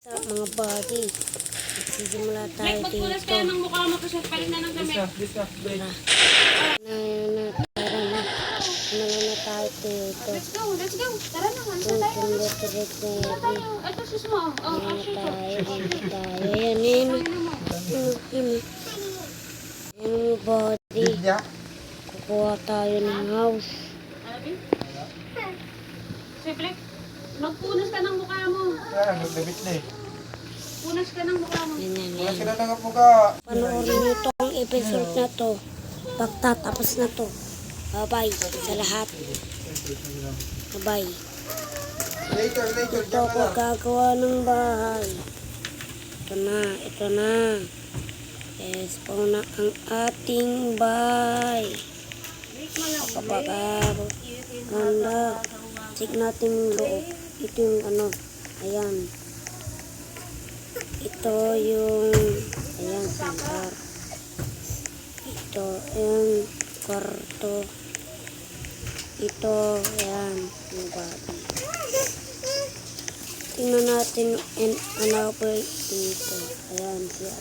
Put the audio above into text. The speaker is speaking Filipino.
Mga buddy, magsisimula tayo dito. Magpunas kaya ng mukha mo kasi palit na ng damit. Tara na. Ano na tayo dito. Let's go, let's go. Tara na, ano tayo? Ito sus mo. Oh, Ayan, ayan. Ayan mga buddy. Kukuha tayo ng house. Simple. Magpunas ka ng mukha mo. Nagdabit na eh. Punas ka ng mukha mo. Ganyan, Wala yan. sila ng mukha. Panoorin nyo itong episode na to. Pagtatapos na to. Bye-bye sa lahat. Bye-bye. Later, Ito dyan ako na lang. gagawa ng bahay. Ito na. Yes, po na ang ating bahay. Kapag ganda. Check natin yung loob. Ito yung ano. Ayan. Ito yung ayan, sangkar. Ito yung kwarto. Ito, ayan, yung bahay. Tingnan natin and ano po dito. Ayan, siya.